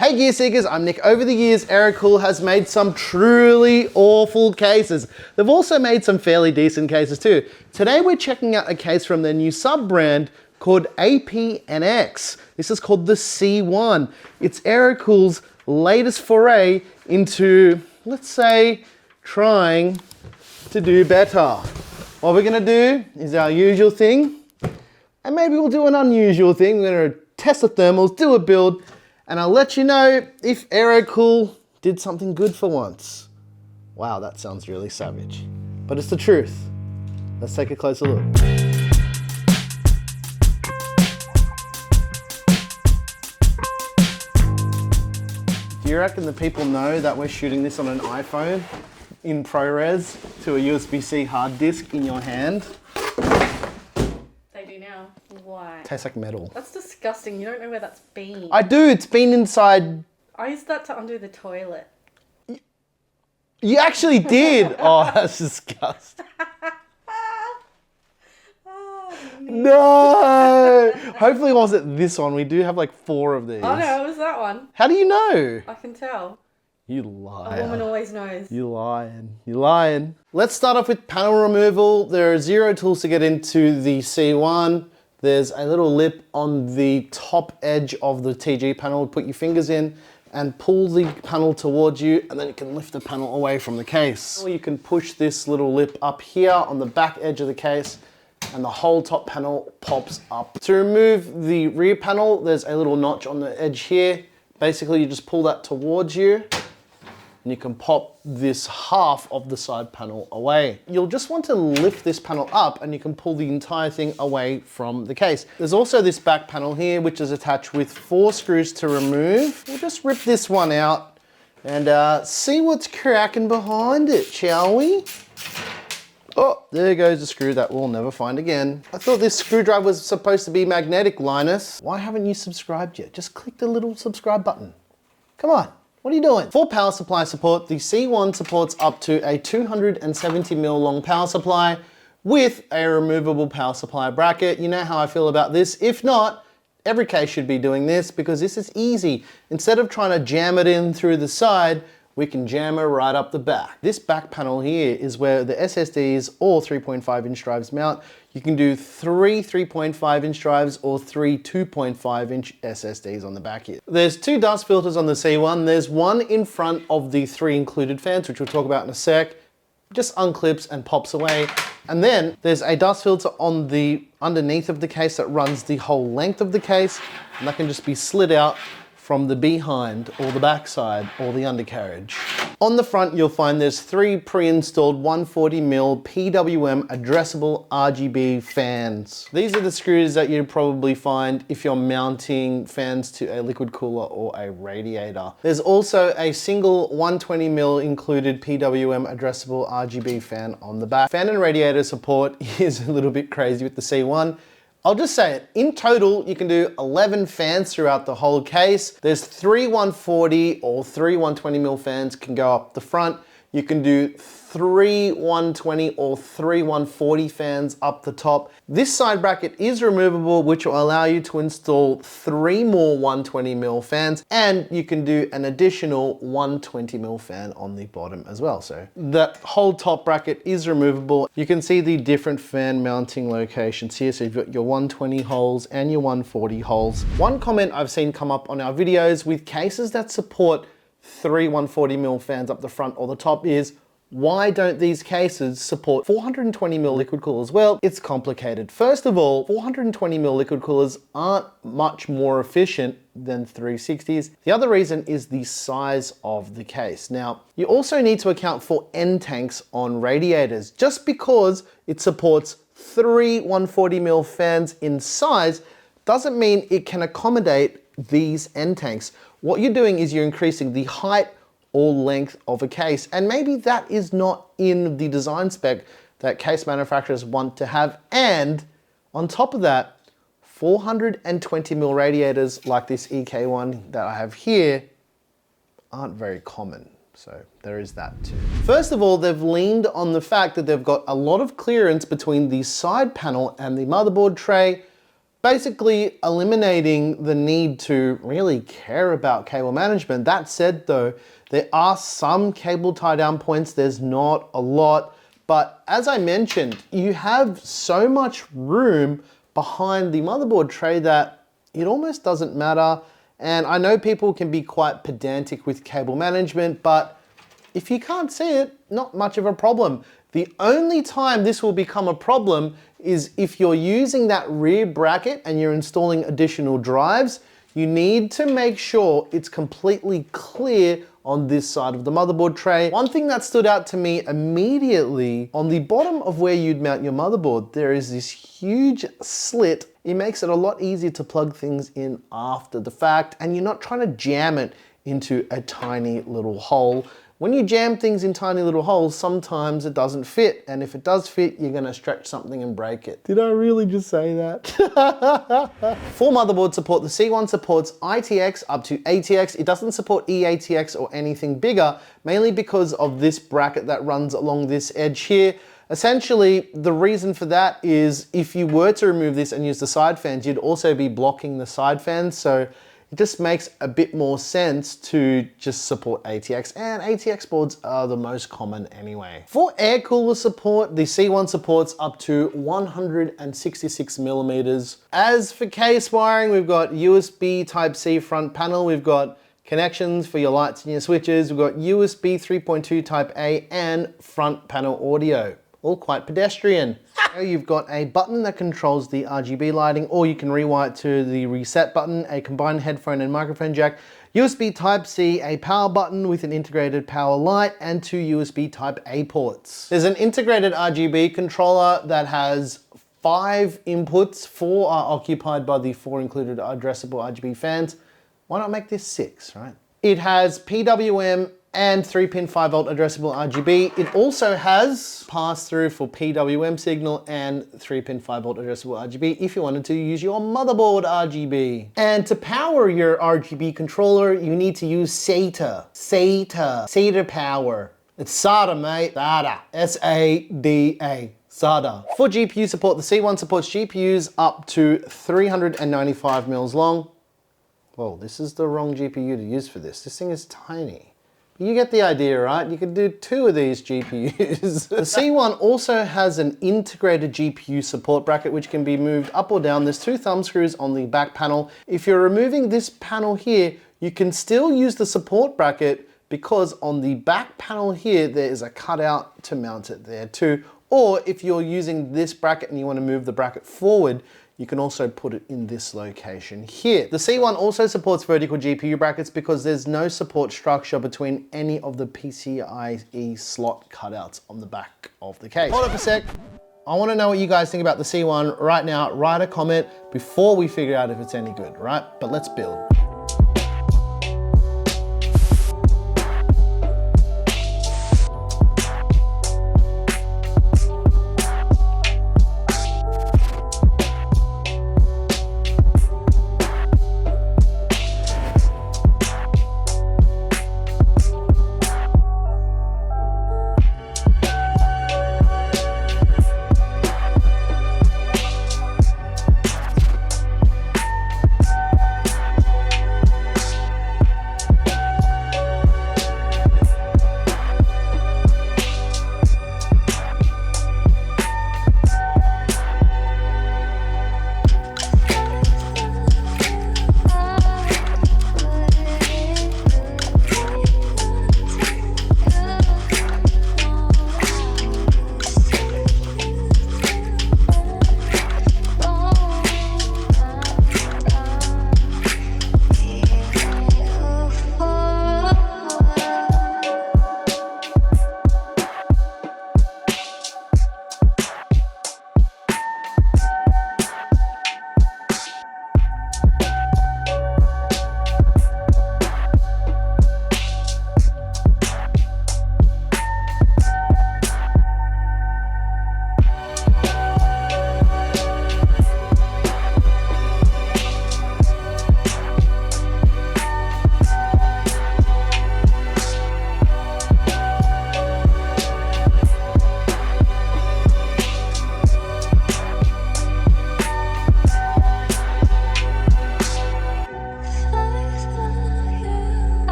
Hey Gear Seekers, I'm Nick. Over the years, Aerocool has made some truly awful cases. They've also made some fairly decent cases too. Today we're checking out a case from their new sub-brand called APNX. This is called the C1. It's Aerocool's latest foray into, let's say, trying to do better. What we're gonna do is our usual thing, and maybe we'll do an unusual thing. We're gonna test the thermals, do a build, and I'll let you know if Aerocool did something good for once. Wow, that sounds really savage, but it's the truth. Let's take a closer look. Do you reckon the people know that we're shooting this on an iPhone in ProRes to a USB-C hard disk in your hand? They do now. Why? Tastes like metal. That's disgusting. You don't know where that's been. I do, it's been inside. I used that to undo the toilet. You actually did. Oh, that's disgusting. No! Hopefully it wasn't this one. We do have like 4 of these. Oh no, it was that one. How do you know? I can tell. You liar. A woman always knows. You lying. You lying. Let's start off with panel removal. There are 0 tools to get into the C1. There's a little lip on the top edge of the TG panel. Put your fingers in and pull the panel towards you, and then you can lift the panel away from the case. Or you can push this little lip up here on the back edge of the case, and the whole top panel pops up. To remove the rear panel, there's a little notch on the edge here. Basically, you just pull that towards you, and you can pop this half of the side panel away. You'll just want to lift this panel up and you can pull the entire thing away from the case. There's also this back panel here, which is attached with 4 screws to remove. We'll just rip this one out and see what's cracking behind it, shall we? Oh, there goes the screw that we'll never find again. I thought this screwdriver was supposed to be magnetic, Linus. Why haven't you subscribed yet? Just click the little subscribe button. Come on. What are you doing? For power supply support, the C1 supports up to a 270mm long power supply with a removable power supply bracket. You know how I feel about this. If not, every case should be doing this because this is easy. Instead of trying to jam it in through the side, we can jam it right up the back. This back panel here is where the SSDs or 3.5-inch drives mount. You can do 3 3.5-inch drives or 3 2.5-inch SSDs on the back here. There's 2 dust filters on the C1. There's one in front of the 3 included fans, which we'll talk about in a sec. Just unclips and pops away. And then there's a dust filter on the underneath of the case that runs the whole length of the case, and that can just be slid out from the behind or the backside or the undercarriage. On the front, you'll find there's 3 pre-installed 140mm PWM addressable RGB fans. These are the screws that you'd probably find if you're mounting fans to a liquid cooler or a radiator. There's also a single 120mm included PWM addressable RGB fan on the back. Fan and radiator support is a little bit crazy with the C1. I'll just say it, in total, you can do 11 fans throughout the whole case. There's 3 140 or 3 120mm fans can go up the front. You can do 3 120 or 3 140 fans up the top. This side bracket is removable, which will allow you to install 3 more 120mm fans, and you can do an additional 120mm fan on the bottom as well. So that whole top bracket is removable. You can see the different fan mounting locations here. So you've got your 120 holes and your 140 holes. One comment I've seen come up on our videos with cases that support 3 140mm fans up the front or the top is, why don't these cases support 420mm liquid coolers? Well, it's complicated. First of all, 420mm liquid coolers aren't much more efficient than 360s. The other reason is the size of the case. Now, you also need to account for end tanks on radiators. Just because it supports 3 140mm fans in size doesn't mean it can accommodate these end tanks. What you're doing is you're increasing the height or length of a case, and maybe that is not in the design spec that case manufacturers want to have. And on top of that, 420mm radiators like this EK1 that I have here aren't very common. So there is that too. First of all, they've leaned on the fact that they've got a lot of clearance between the side panel and the motherboard tray, basically eliminating the need to really care about cable management. That said though, there are some cable tie down points, there's not a lot, but as I mentioned, you have so much room behind the motherboard tray that it almost doesn't matter. And I know people can be quite pedantic with cable management, but if you can't see it, not much of a problem. The only time this will become a problem is if you're using that rear bracket and you're installing additional drives. You need to make sure it's completely clear on this side of the motherboard tray. One thing that stood out to me immediately, on the bottom of where you'd mount your motherboard, there is this huge slit. It makes it a lot easier to plug things in after the fact, and you're not trying to jam it into a tiny little hole. When you jam things in tiny little holes, sometimes it doesn't fit, and if it does fit, you're gonna stretch something and break it. Did I really just say that? For motherboard support, the C1 supports ITX up to ATX. It doesn't support eATX or anything bigger, mainly because of this bracket that runs along this edge here. Essentially, the reason for that is if you were to remove this and use the side fans, you'd also be blocking the side fans, so it just makes a bit more sense to just support ATX, and ATX boards are the most common anyway. For air cooler support, the C1 supports up to 166 millimeters. As for case wiring, we've got USB Type-C front panel, we've got connections for your lights and your switches, we've got USB 3.2 Type-A and front panel audio. All quite pedestrian. You've got a button that controls the RGB lighting, or you can rewire it to the reset button, a combined headphone and microphone jack, USB Type-C, a power button with an integrated power light, and 2 USB Type-A ports. There's an integrated RGB controller that has 5 inputs. 4 are occupied by the 4 included addressable RGB fans. Why not make this 6, right? It has PWM and 3-pin 5-volt addressable RGB. It also has pass-through for PWM signal and 3-pin 5-volt addressable RGB if you wanted to use your motherboard RGB. And to power your RGB controller, you need to use SATA. SATA power. It's SATA, mate. SATA. S-A-D-A. SATA. For GPU support, the C1 supports GPUs up to 395 mils long. Whoa, this is the wrong GPU to use for this. This thing is tiny. You get the idea, right? You could do 2 of these GPUs. The C1 also has an integrated GPU support bracket which can be moved up or down. There's 2 thumb screws on the back panel. If you're removing this panel here, you can still use the support bracket because on the back panel here, there is a cutout to mount it there too. Or if you're using this bracket and you want to move the bracket forward, you can also put it in this location here. The C1 also supports vertical GPU brackets because there's no support structure between any of the PCIe slot cutouts on the back of the case. Hold up a sec. I want to know what you guys think about the C1 right now. Write a comment before we figure out if it's any good, right? But let's build.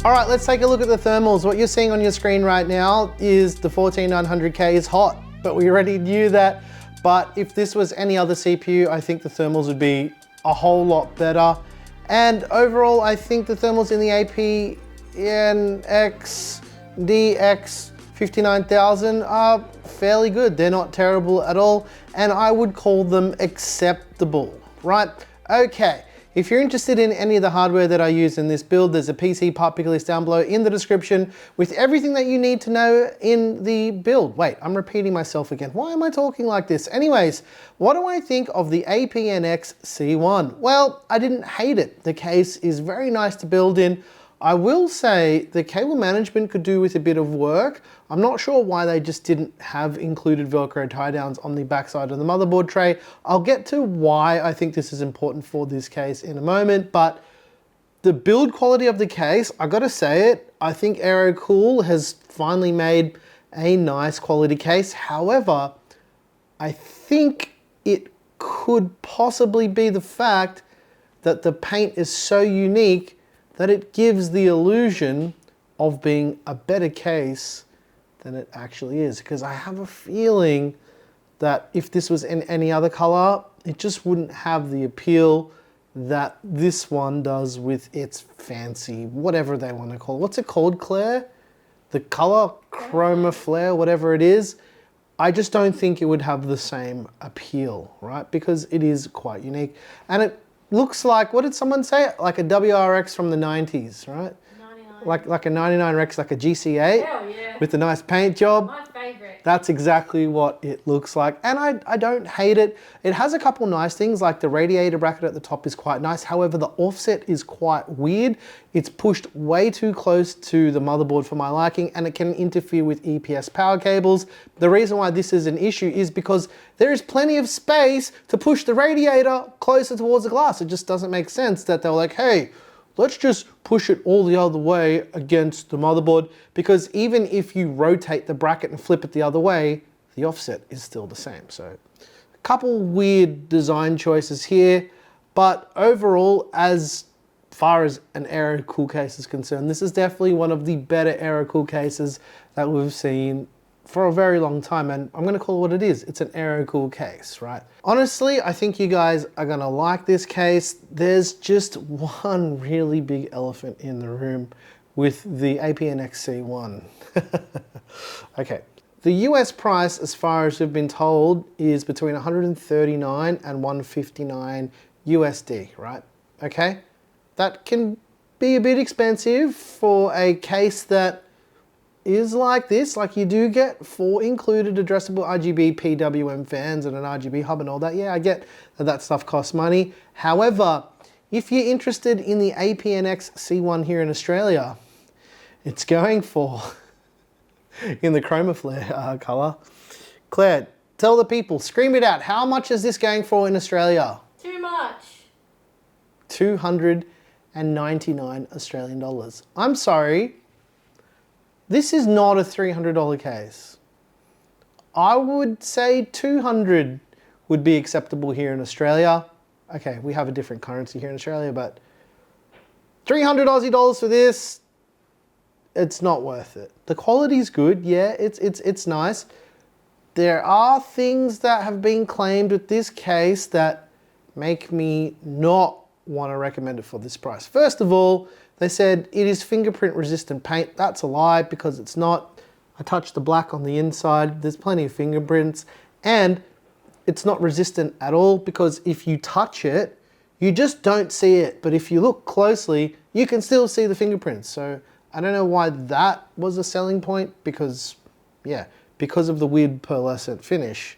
All right, let's take a look at the thermals. What you're seeing on your screen right now is the 14900K is hot, but we already knew that. But if this was any other CPU, I think the thermals would be a whole lot better. And overall, I think the thermals in the APNX DX59000 are fairly good. They're not terrible at all, and I would call them acceptable, right? Okay. If you're interested in any of the hardware that I use in this build, there's a PCPartPicker list down below in the description with everything that you need to know in the build. Wait, I'm repeating myself again. Why am I talking like this? Anyways, what do I think of the APNX C1? Well, I didn't hate it. The case is very nice to build in. I will say the cable management could do with a bit of work. I'm not sure why they just didn't have included Velcro tie downs on the backside of the motherboard tray. I'll get to why I think this is important for this case in a moment, but the build quality of the case, I gotta say it, I think Aerocool has finally made a nice quality case. However, I think it could possibly be the fact that the paint is so unique that it gives the illusion of being a better case than it actually is. Because I have a feeling that if this was in any other color, it just wouldn't have the appeal that this one does with its fancy, whatever they want to call it. What's it called, Claire? The color chroma flare, whatever it is. I just don't think it would have the same appeal, right? Because it is quite unique. And it looks like, what did someone say? Like a WRX from the 90s, right? 99. Like a 99 Rex, like a GC8. Hell yeah. With a nice paint job. My favorite. That's exactly what it looks like. And I don't hate it. It has a couple nice things, like the radiator bracket at the top is quite nice. However, the offset is quite weird. It's pushed way too close to the motherboard for my liking, and it can interfere with EPS power cables. The reason why this is an issue is because there is plenty of space to push the radiator closer towards the glass. It just doesn't make sense that they're like, hey, let's just push it all the other way against the motherboard, because even if you rotate the bracket and flip it the other way, the offset is still the same. So a couple weird design choices here, but overall, as far as an Aerocool case is concerned, this is definitely one of the better Aerocool cases that we've seen for a very long time, and I'm gonna call it what it is. It's an Aerocool case, right? Honestly, I think you guys are gonna like this case. There's just one really big elephant in the room with the APNX C1. Okay, the US price, as far as we've been told, is between 139 and 159 USD, right? Okay, that can be a bit expensive for a case that is like this. Like, you do get 4 included addressable RGB PWM fans and an RGB hub and all that. Yeah, I get that that stuff costs money. However, if you're interested in the APNX C1 here in Australia, it's going for, in the chroma flare color. Claire, tell the people, scream it out. How much is this going for in Australia? Too much. 299 Australian dollars. I'm sorry. This is not a $300 case. I would say 200 would be acceptable here in Australia. Okay, we have a different currency here in Australia, but 300 Aussie dollars for this, it's not worth it. The quality's good, yeah, it's nice. There are things that have been claimed with this case that make me not want to recommend it for this price. First of all, they said it is fingerprint resistant paint. That's a lie, because it's not. I touched the black on the inside. There's plenty of fingerprints, and it's not resistant at all, because if you touch it, you just don't see it. But if you look closely, you can still see the fingerprints. So I don't know why that was a selling point, because yeah, because of the weird pearlescent finish,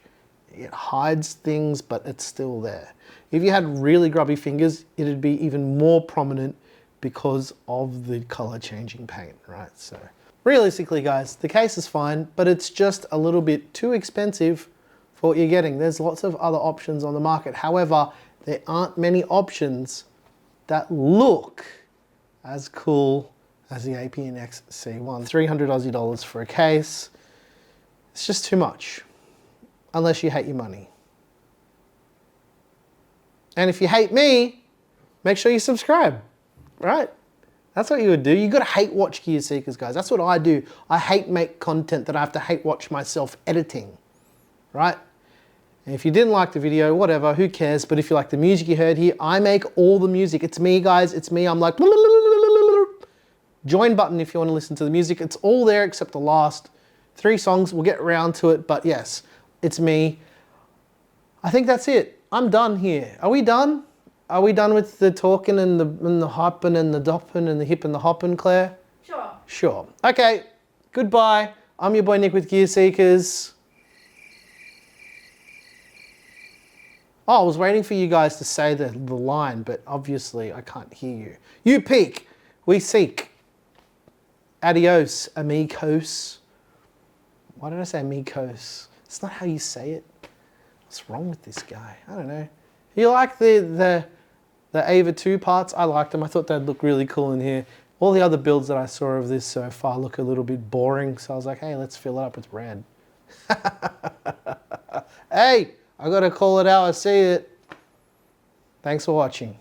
it hides things, but it's still there. If you had really grubby fingers, it'd be even more prominent because of the color changing paint, right? So realistically, guys, the case is fine, but it's just a little bit too expensive for what you're getting. There's lots of other options on the market. However, there aren't many options that look as cool as the APNX C1. 300 Aussie dollars for a case. It's just too much, unless you hate your money. And if you hate me, make sure you subscribe. Right? That's what you would do. You gotta hate watch Gear Seekers, guys. That's what I do. I hate make content that I have to hate watch myself editing, right? And if you didn't like the video, whatever, who cares? But if you like the music you heard here, I make all the music. It's me, guys. It's me. I'm like, join button if you want to listen to the music. It's all there except the last 3 songs. We'll get around to it, but yes, it's me. I think that's it. I'm done here. Are we done? Are we done with the talking and the hopping and the dopping and the hip and the hopping, Claire? Sure. Sure. Okay, goodbye. I'm your boy Nick with Gear Seekers. Oh, I was waiting for you guys to say the line, but obviously I can't hear you. You peek, we seek. Adios, amigos. Why did I say amigos? It's not how you say it. What's wrong with this guy? I don't know. You like the Ava 2 parts? I liked them. I thought they'd look really cool in here. All the other builds that I saw of this so far look a little bit boring, so I was like, hey, let's fill it up with red. Hey, I gotta call it out. I see it. Thanks for watching.